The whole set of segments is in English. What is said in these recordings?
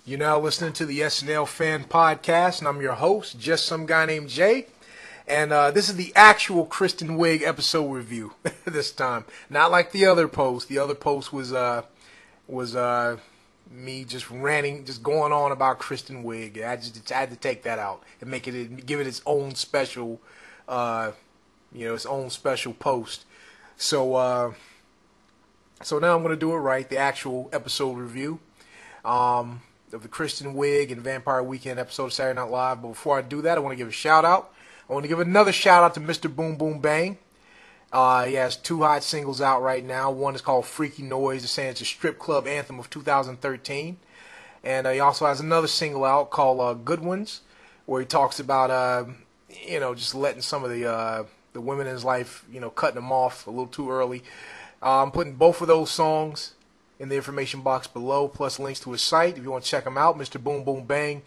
You're now listening to the SNL Fan Podcast, and I'm your host, just some guy named Jay. And this is the actual Kristen Wiig episode review this time. Not like the other post. The other post was me just ranting, just going on about Kristen Wiig. I had to take that out and give it its own special, its own special post. So now I'm going to do it right, the actual episode review of the Kristen Wiig and Vampire Weekend episode of Saturday Night Live. But before I do that, I want to give a shout out. I want to give another shout out to Mr. Boom Boom Bang. He has two hot singles out right now. One is called Freaky Noize. They're saying it's a strip club anthem of 2013. And he also has another single out called Good Ones, where he talks about, just letting some of the women in his life, cutting them off a little too early. I'm putting both of those songs in the information box below, plus links to his site if you want to check him out. Mr. Boom Boom Bang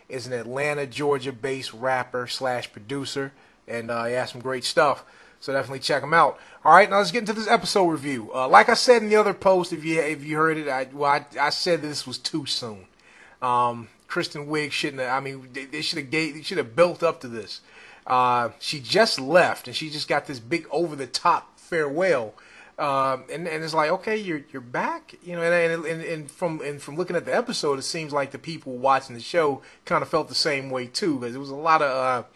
is an Atlanta, Georgia-based rapper / producer, and he has some great stuff. So definitely check him out. All right, now let's get into this episode review. Like I said in the other post, if you heard it, I said that this was too soon. Kristen Wiig shouldn't have. I mean, they should have built up to this. She just left, and she just got this big over the top farewell. And it's like, okay, you're back, and from looking at the episode, it seems like the people watching the show kind of felt the same way too, because there was a lot of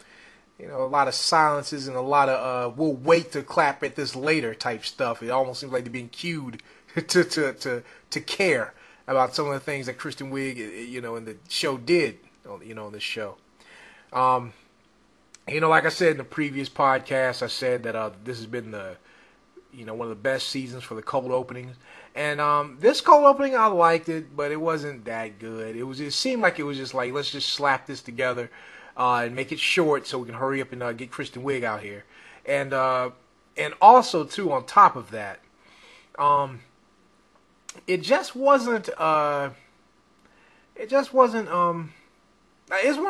silences and a lot of we'll wait to clap at this later type stuff. It almost seems like they're being cued to care about some of the things that Kristen Wiig, in the show did, in this show. Like I said in the previous podcast, I said that this has been one of the best seasons for the cold openings. And this cold opening, I liked it, but it wasn't that good. It seemed like it was just like, let's just slap this together and make it short so we can hurry up and get Kristen Wiig out here. And also too, on top of that, it just wasn't. It's one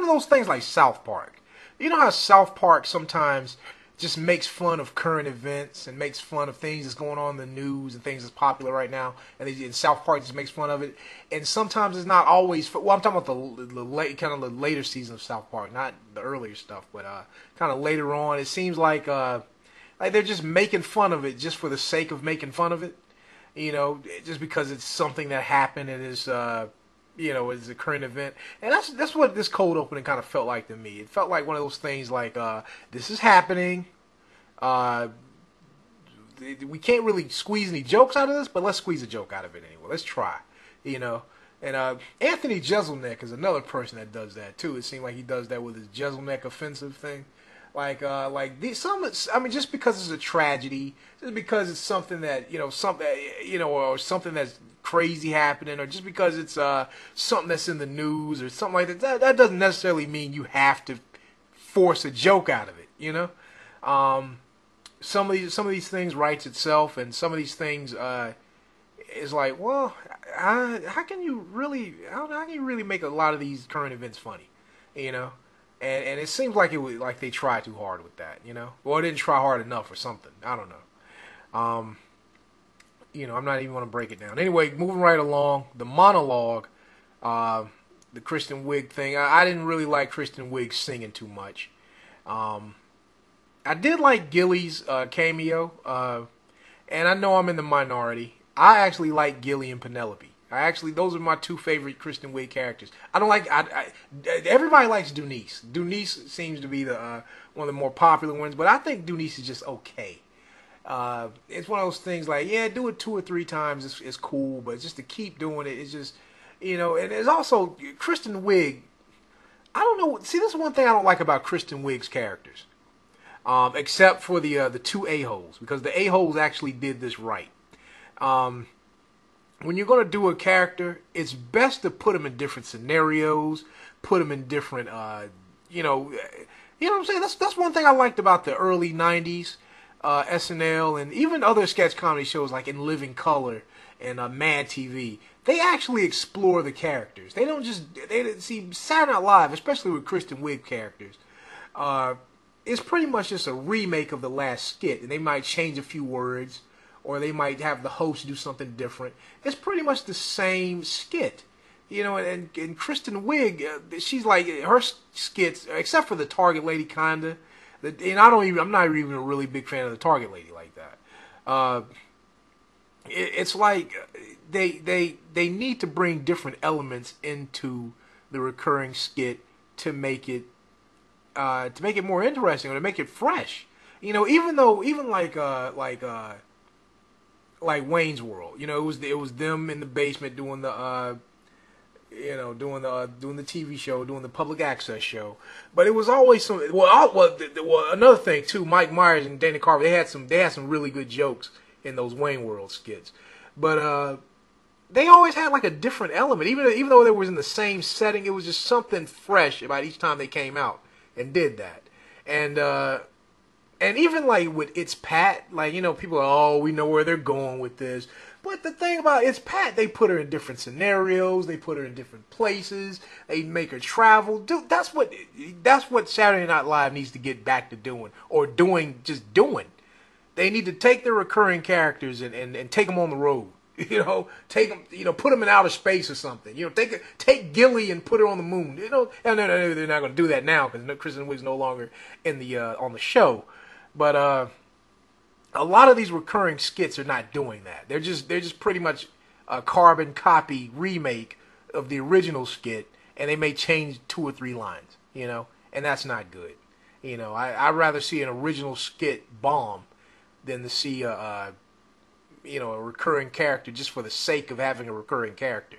of those things like South Park. You know how South Park sometimes just makes fun of current events and makes fun of things that's going on in the news and things that's popular right now, and South Park just makes fun of it. And sometimes it's not always. Well, I'm talking about the later season of South Park, not the earlier stuff, but kind of later on. It seems like they're just making fun of it just for the sake of making fun of it. Just because it's something that happened and is is a current event. And that's what this cold opening kind of felt like to me. It felt like one of those things like, this is happening. We can't really squeeze any jokes out of this, but let's squeeze a joke out of it anyway. Let's try, And Anthony Jeselnik is another person that does that too. It seemed like he does that with his Jeselnik offensive thing. Just because it's a tragedy, just because it's something that, or something that's crazy happening, or just because it's something that's in the news or something like that, that doesn't necessarily mean you have to force a joke out of it, Some of these things writes itself, and some of these things is like, well, how can you really make a lot of these current events funny, And it seems like they tried too hard with that, Or it didn't try hard enough or something. I don't know. I'm not even going to break it down. Anyway, moving right along, the monologue, the Kristen Wiig thing. I didn't really like Kristen Wiig singing too much. I did like Gilly's cameo, and I know I'm in the minority. I actually like Gilly and Penelope. Those are my two favorite Kristen Wiig characters. I don't like. Everybody likes Dooneese. Dooneese seems to be the one of the more popular ones, but I think Dooneese is just okay. It's one of those things like, yeah, do it 2 or 3 times. It's cool, but just to keep doing it, it's just, And it's also Kristen Wiig. I don't know. See, this is one thing I don't like about Kristen Wiig's characters, except for the 2 a-holes, because the a-holes actually did this right. When you're going to do a character, it's best to put them in different scenarios, put them in different, you know what I'm saying? That's one thing I liked about the early 90s SNL and even other sketch comedy shows like In Living Color and Mad TV. They actually explore the characters. They don't see Saturday Night Live, especially with Kristen Wiig characters. It's pretty much just a remake of the last skit, and they might change a few words, or they might have the host do something different. It's pretty much the same skit, and Kristen Wiig, she's like, her skits, except for the Target Lady, kinda. And I'm not even a really big fan of the Target Lady like that. It's like they need to bring different elements into the recurring skit to make it more interesting, or to make it fresh. Even like Wayne's World, it was them in the basement doing the doing the TV show, doing the public access show. But it was always some. Another thing too. Mike Meyers and Dana Carvey, they had some really good jokes in those Wayne World skits. But they always had like a different element, even though they was in the same setting. It was just something fresh about each time they came out and did that. And even like with It's Pat, like, people are, we know where they're going with this. But the thing about It's Pat, they put her in different scenarios, they put her in different places, they make her travel. Dude, that's what Saturday Night Live needs to get back to doing, or doing. They need to take their recurring characters and take them on the road. Take them, put them in outer space or something. Take Gilly and put her on the moon. And they're not going to do that now because Kristen Wiig's no longer in the on the show. But a lot of these recurring skits are not doing that. They're just pretty much a carbon copy remake of the original skit, and they may change 2 or 3 lines, and that's not good. I'd rather see an original skit bomb than to see a recurring character just for the sake of having a recurring character,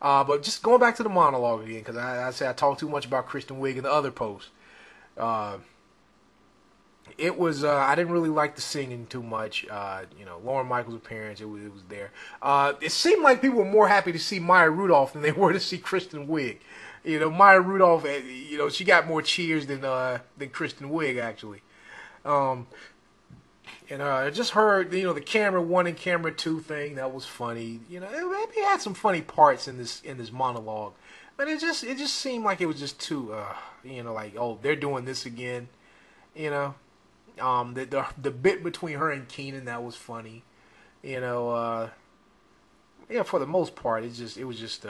But just going back to the monologue again, because I say I talked too much about Kristen Wiig in the other post. It was I didn't really like the singing too much. Lorne Michaels' appearance, it was there. It seemed like people were more happy to see Maya Rudolph than they were to see Kristen Wiig. Maya Rudolph, she got more cheers than Kristen Wiig actually. I just heard the camera 1 and camera 2 thing, that was funny. It had some funny parts in this monologue, but it just seemed like it was just too like, oh, they're doing this again. The bit between her and Keenan, that was funny. For the most part, it was just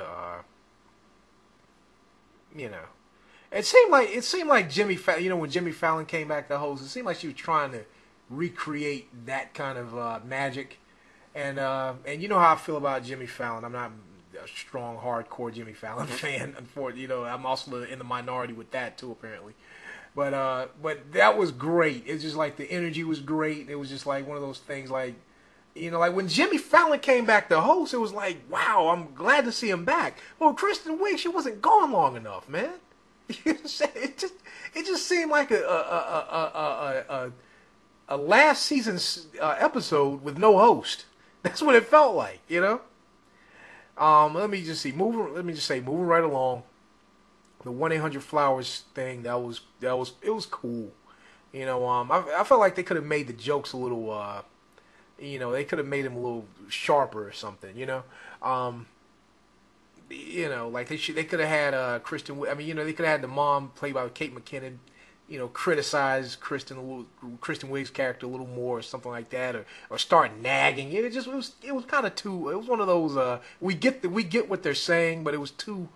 it seemed like Jimmy Fallon, when Jimmy Fallon came back to host, it seemed like she was trying to recreate that kind of magic. And you know how I feel about Jimmy Fallon. I'm not a strong, hardcore Jimmy Fallon fan. Unfortunately, I'm also in the minority with that too, apparently. But that was great. It's just like the energy was great. It was just like one of those things, like, like when Jimmy Fallon came back to host, it was like, wow, I'm glad to see him back. Well, Kristen Wiig, she wasn't gone long enough, man. It just seemed like a last season's episode with no host. That's what it felt like, Let me just say, moving right along. The 1-800-Flowers thing, it was cool. I felt like they could have made the jokes a little, they could have made them a little sharper or something, like they could have had Kristen. I mean, they could have had the mom played by Kate McKinnon, criticize Kristen Wiig's character a little more or something like that, or start nagging. It was kind of too. It was one of those. We get what they're saying, but it was too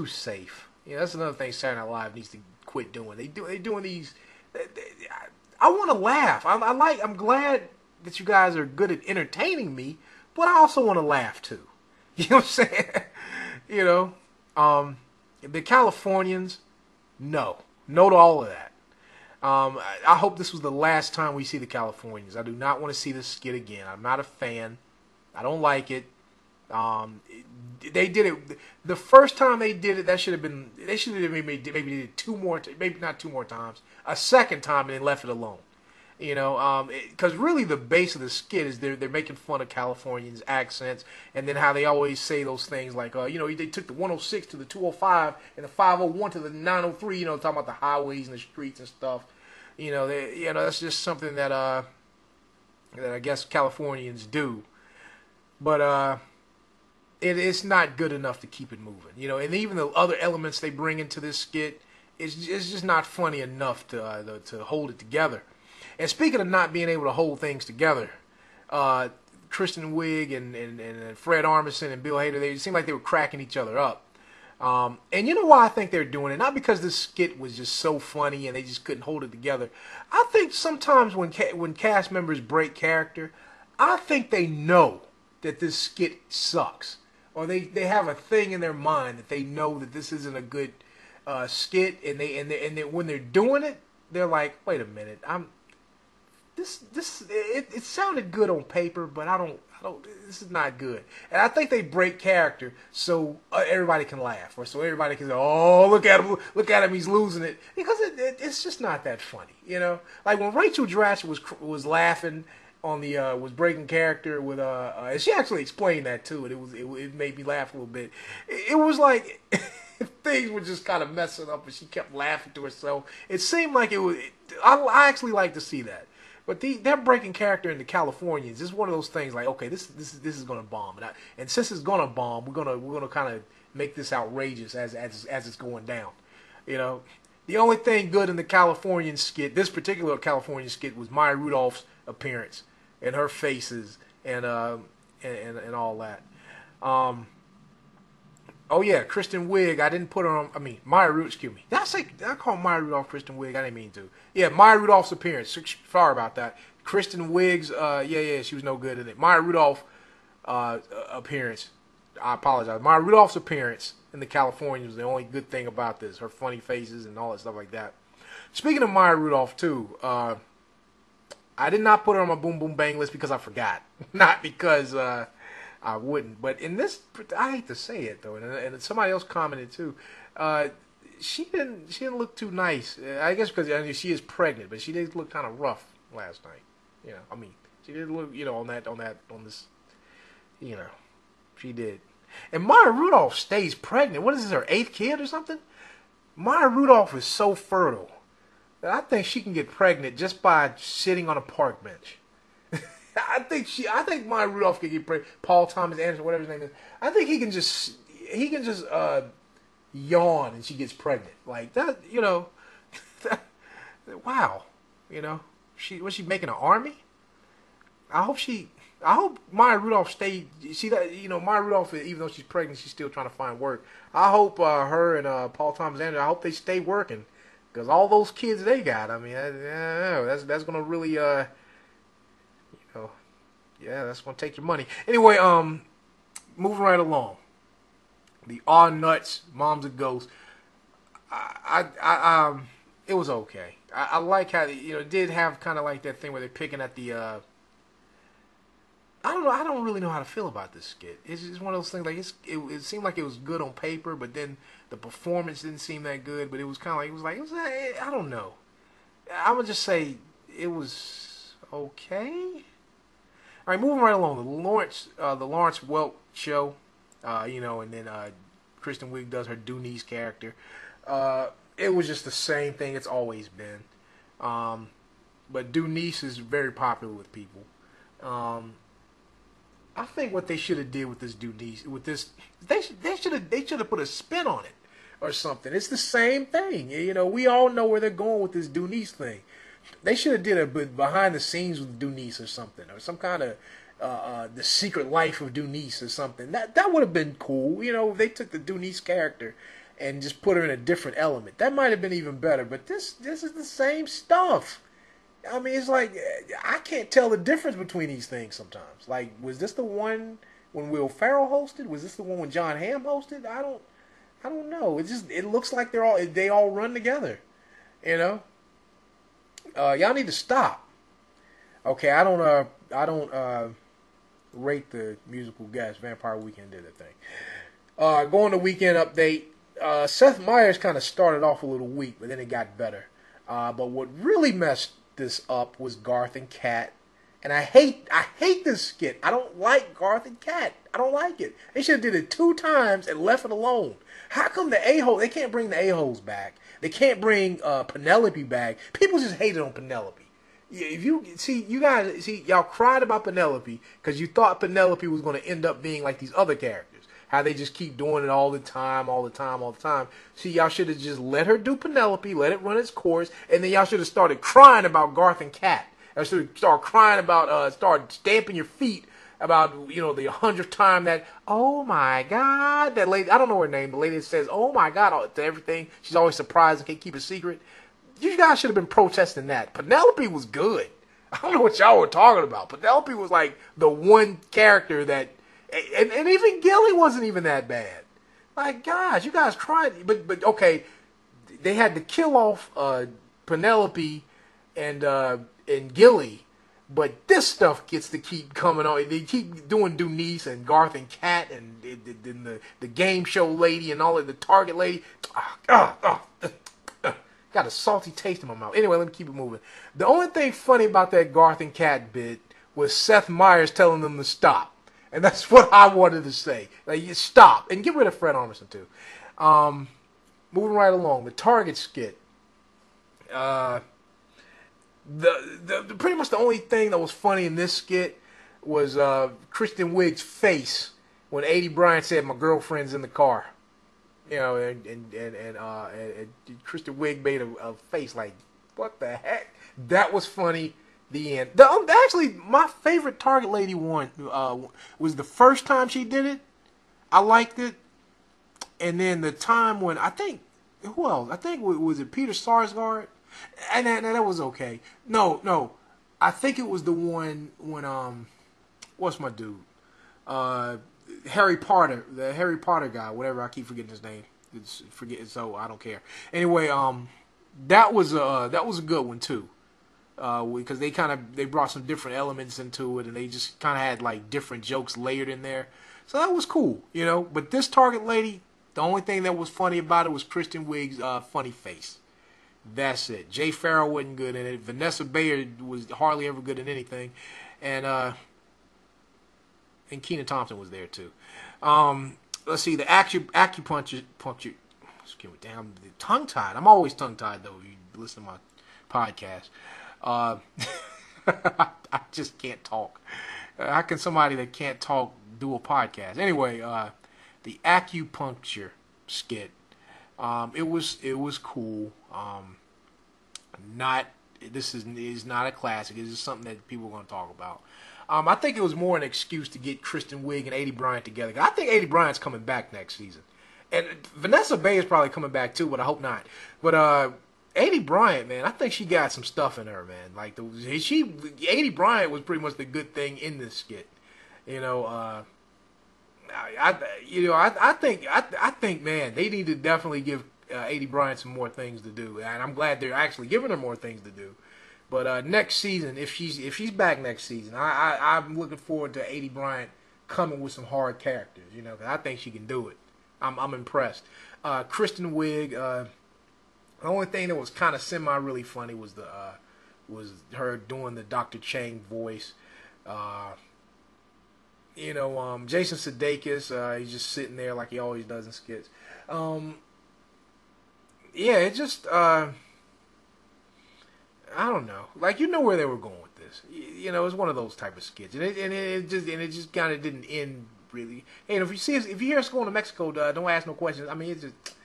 safe. That's another thing Saturday Night Live needs to quit doing. They doing these. I want to laugh. I'm glad that you guys are good at entertaining me, but I also want to laugh too. You know what I'm saying? The Californians, no to all of that. I hope this was the last time we see the Californians. I do not want to see this skit again. I'm not a fan. I don't like it. They did it the first time they did it. They should have maybe did it 2 more, maybe not 2 more times, a second time, and then left it alone. Because really the base of the skit is they're making fun of Californians' accents, and then how they always say those things like, they took the 106 to the 205 and the 501 to the 903. Talking about the highways and the streets and stuff. That's just something that I guess Californians do, but it's not good enough to keep it moving. And even the other elements they bring into this skit, it's just not funny enough to hold it together. And speaking of not being able to hold things together, Kristen Wiig and Fred Armisen and Bill Hader, they seemed like they were cracking each other up. And you know why I think they're doing it? Not because this skit was just so funny and they just couldn't hold it together. I think sometimes when cast members break character, I think they know that this skit sucks. Or they have a thing in their mind that they know that this isn't a good skit, and they when they're doing it, they're like, wait a minute, it sounded good on paper, but I don't, this is not good. And I think they break character so everybody can laugh, or so everybody can say, oh, look at him, he's losing it, because it's just not that funny, you know. Like when Rachel Dratch was laughing on the was breaking character with and she actually explained that too, and it made me laugh a little bit. It was like things were just kind of messing up, and she kept laughing to herself. It seemed like it was. I actually like to see that. But they're breaking character in the Californians. This is one of those things like, okay, this is gonna bomb, and since it's gonna bomb, we're gonna kind of make this outrageous as it's going down. You know, the only thing good in the Californian skit, this particular Californian skit, was Maya Rudolph's appearance and her faces and all that. Oh yeah, Kristen Wiig. I didn't put her on. I mean, Maya Rudolph. Excuse me. Did I call Maya Rudolph Kristen Wiig? I didn't mean to. Yeah, Maya Rudolph's appearance. Sorry about that. Kristen Wiig's. Yeah, she was no good in it. Maya Rudolph appearance. I apologize. Maya Rudolph's appearance in the California was the only good thing about this. Her funny faces and all that stuff like that. Speaking of Maya Rudolph too, I did not put her on my Boom Boom Bang list because I forgot, not because I wouldn't. But in this, I hate to say it though, and somebody else commented too. She didn't look too nice. I guess because she is pregnant, but she did look kind of rough last night. You know, I mean, she did look, you know, on this, you know, she did. And Maya Rudolph stays pregnant. What is this, her 8th kid or something? Maya Rudolph is so fertile that I think she can get pregnant just by sitting on a park bench. I think Maya Rudolph can get pregnant. Paul Thomas Anderson, whatever his name is. I think he can just yawn and she gets pregnant. Like that, you know. Wow. You know. Was she making an army? I hope Maya Rudolph stayed. See that, you know, Maya Rudolph, even though she's pregnant, she's still trying to find work. I hope her and Paul Thomas Anderson, I hope they stay working, because all those kids they got, I mean, that's gonna really you know, yeah, that's gonna take your money. Anyway, moving right along. The All Nuts, Mom's a Ghost. It was okay. I like how, you know, it did have kind of like that thing where they're picking at the I don't know. I don't really know how to feel about this skit. It's just one of those things. Like it seemed like it was good on paper, but then the performance didn't seem that good. But it was kind of like I don't know. I would just say it was okay. All right, moving right along. The Lawrence Welk show. You know, and then Kristen Wiig does her Dooneese character. It was just the same thing it's always been. But Dooneese is very popular with people. I think what they should have did with this Dooneese, they should have put a spin on it or something. It's the same thing. You know, we all know where they're going with this Dooneese thing. They should have did a behind the scenes with Dooneese or something, or some kind of the secret life of Dooneese or something. That would have been cool. You know, if they took the Dooneese character and just put her in a different element. That might have been even better. But this is the same stuff. I mean, it's like, I can't tell the difference between these things sometimes. Like, was this the one when Will Ferrell hosted? Was this the one when John Hamm hosted? I don't know. It looks like they all run together. You know? Y'all need to stop. Okay, I don't rate the musical guest. Vampire Weekend did a thing. Going to Weekend Update. Seth Meyers kind of started off a little weak, but then it got better. But what really messed this up was Garth and Kat, and I hate this skit. I don't like Garth and Kat. I don't like it. They should have did it 2 times and left it alone. How come the a-hole? They can't bring the a-holes back. They can't bring Penelope back. People just hated on Penelope. If you see, y'all cried about Penelope because you thought Penelope was going to end up being like these other characters. How they just keep doing it all the time. See, y'all should have just let her do Penelope, let it run its course, and then y'all should have started crying about Garth and Kat. Y'all should have started crying about, start stamping your feet about the 100th time that, oh my God, that lady, I don't know her name, the lady that says, oh my God, to everything. She's always surprised and can't keep a secret. You guys should have been protesting that. Penelope was good. I don't know what y'all were talking about. Penelope was like the one character that, and even Gilly wasn't even that bad. Like, guys, you guys tried, but okay, they had to kill off Penelope and Gilly. But this stuff gets to keep coming on. They keep doing Dooneese and Garth and Kat and the game show lady and all of the Target lady. Got a salty taste in my mouth. Anyway, let me keep it moving. The only thing funny about that Garth and Kat bit was Seth Meyers telling them to stop. And that's what I wanted to say. Like, you stop. And get rid of Fred Armisen, too. Moving right along. The Target skit. Pretty much the only thing that was funny in this skit was Kristen Wiig's face when Aidy Bryant said, "My girlfriend's in the car." And Kristen Wiig made a face like, "What the heck?" That was funny. The end. Actually, my favorite Target lady one was the first time she did it. I liked it, and then the time when I think who else? I think was it Peter Sarsgaard. And that was okay. No. I think it was the one when what's my dude? Harry Potter, the Harry Potter guy, whatever. I keep forgetting his name. So I don't care. Anyway, that was a good one too. Because they brought some different elements into it, and they just kind of had like different jokes layered in there. So that was cool, But this Target lady, the only thing that was funny about it was Kristen Wiig's funny face. That's it. Jay Pharaoh wasn't good in it. Vanessa Bayard was hardly ever good in anything, and Keenan Thompson was there too. Let's see, the acupuncture. Damn, tongue tied. I'm always tongue tied though. You listen to my podcast. I just can't talk. How can somebody that can't talk do a podcast? Anyway, the acupuncture skit. It was cool. This is not a classic. It's just something that people are going to talk about. I think it was more an excuse to get Kristen Wiig and Aidy Bryant together. I think Aidy Bryant's coming back next season, and Vanessa Bay is probably coming back too, but I hope not. But Aidy Bryant, man, I think she got some stuff in her, man. Like Aidy Bryant was pretty much the good thing in this skit. I think, man, they need to definitely give Aidy Bryant some more things to do, and I'm glad they're actually giving her more things to do. But next season, if she's back next season, I'm looking forward to Aidy Bryant coming with some hard characters, because I think she can do it. I'm impressed. Kristen Wiig, the only thing that was kind of really funny was her doing the Dr. Chang voice. Jason Sudeikis, he's just sitting there like he always does in skits. It just, I don't know. Like, where they were going with this. It's one of those type of skits, and it just kind of didn't end really. Hey, if you hear us going to Mexico, don't ask no questions. I mean, it's just,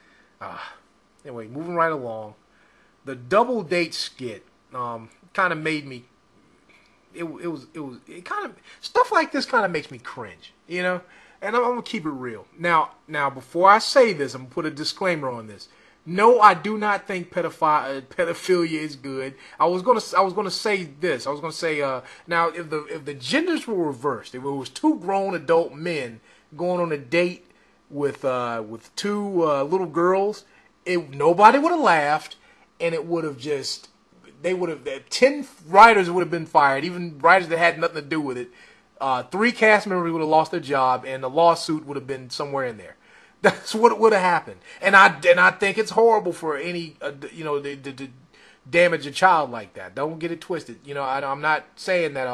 anyway, moving right along. The double date skit, kind of made me. It kind of stuff like this kind of makes me cringe, and I'm gonna keep it real. Now, before I say this, I'm gonna put a disclaimer on this. No, I do not think pedophilia is good. I was gonna say this. I was gonna say now if the genders were reversed, if it was two grown adult men going on a date with two little girls, nobody would have laughed, and it would have just. 10 writers would have been fired, even writers that had nothing to do with it. 3 cast members would have lost their job, and the lawsuit would have been somewhere in there. That's what would have happened. And I think it's horrible for any, to damage a child like that. Don't get it twisted. I'm not saying that.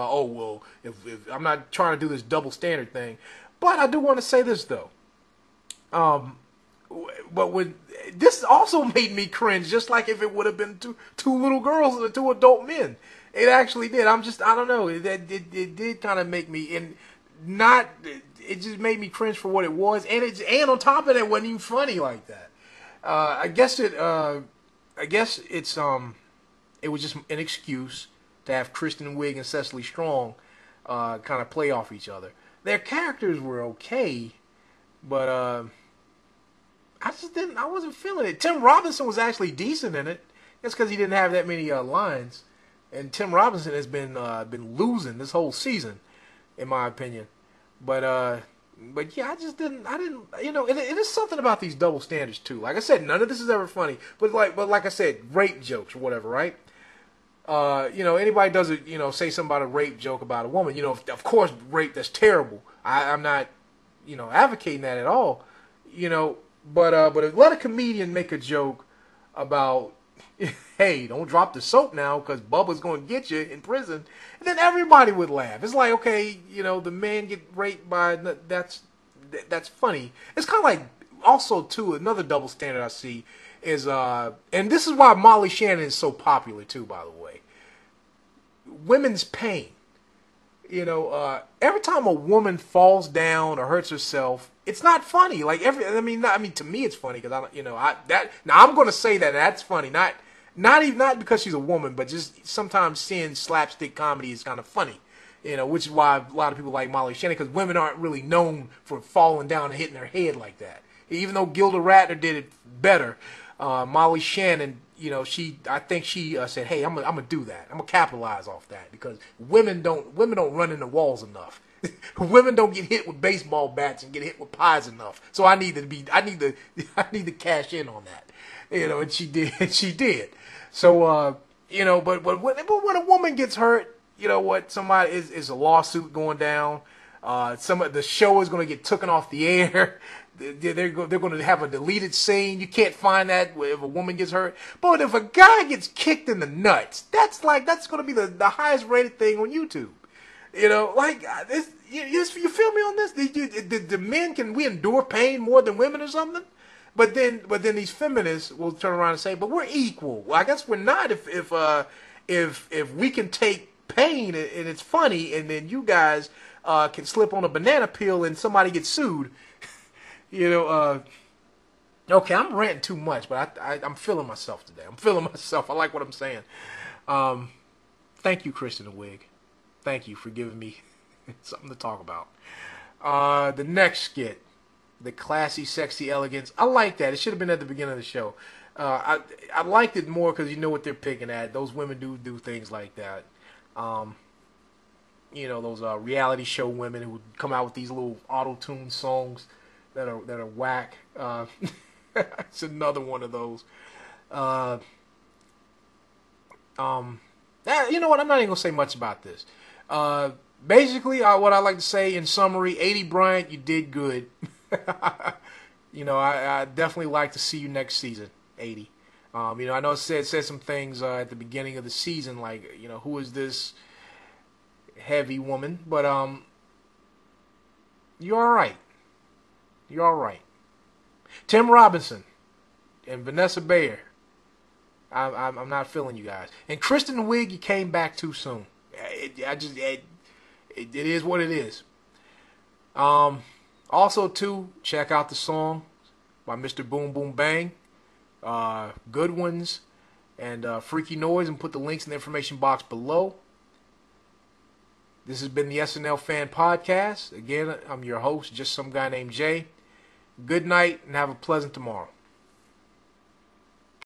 If I'm not trying to do this double standard thing, but I do want to say this though. But when this also made me cringe, just like if it would have been two little girls and 2 adult men. It actually did. I don't know. It did kind of make me, and not. It just made me cringe for what it was, and on top of that, it wasn't even funny like that. I guess it was just an excuse to have Kristen Wiig and Cecily Strong kind of play off each other. Their characters were okay, but I wasn't feeling it. Tim Robinson was actually decent in it. That's because he didn't have that many lines. And Tim Robinson has been losing this whole season, in my opinion. But yeah, I didn't. It is something about these double standards too. Like I said, none of this is ever funny. But like I said, rape jokes or whatever, right? Anybody does it, say something about a rape joke about a woman. Of course, rape, that's terrible. I'm not, advocating that at all. But let a comedian make a joke about, hey, don't drop the soap now because Bubba's going to get you in prison. And then everybody would laugh. It's like, okay, the man get raped by, that's funny. It's kind of like, also, too, another double standard I see is, and this is why Molly Shannon is so popular, too, by the way. Women's pain. Every time a woman falls down or hurts herself, it's not funny. Like to me it's funny because I'm going to say that's funny. Not because she's a woman, but just sometimes seeing slapstick comedy is kind of funny. Which is why a lot of people like Molly Shannon, because women aren't really known for falling down and hitting their head like that. Even though Gilda Radner did it better, Molly Shannon, I think she said, "Hey, I'm gonna do that. I'm gonna capitalize off that because women don't run into walls enough. Women don't get hit with baseball bats and get hit with pies enough. So I need to cash in on that, And she did. And she did. So but when a woman gets hurt, somebody is a lawsuit going down. The show is going to get taken off the air. They're going to have a deleted scene. You can't find that if a woman gets hurt. But if a guy gets kicked in the nuts, that's going to be the highest rated thing on YouTube. You feel me on this? The men, can we endure pain more than women or something? But then these feminists will turn around and say, but we're equal. Well, I guess we're not if we can take pain and it's funny, and then you guys can slip on a banana peel and somebody gets sued. Okay, I'm ranting too much, but I'm feeling myself today. I'm feeling myself. I like what I'm saying. Thank you, Kristen Wiig. Thank you for giving me something to talk about. The next skit, the classy, sexy elegance. I like that. It should have been at the beginning of the show. I liked it more because you know what they're picking at. Those women do things like that. Those reality show women who would come out with these little auto-tune songs that are whack. It's another one of those. You know what? I'm not even gonna say much about this. Basically, what I like to say in summary: Aidy, Bryant, you did good. I definitely like to see you next season, Aidy. I know it said some things at the beginning of the season, like who is this heavy woman? But you're all right. You're all right. Tim Robinson and Vanessa Bayer. I'm not feeling you guys. And Kristen Wiig, you came back too soon. It is what it is. Also, too, check out the song by Mr. Boom Boom Bang. Good Ones and Freaky Noize, and put the links in the information box below. This has been the SNL Fan Podcast. Again, I'm your host, just some guy named Jay. Good night and have a pleasant tomorrow.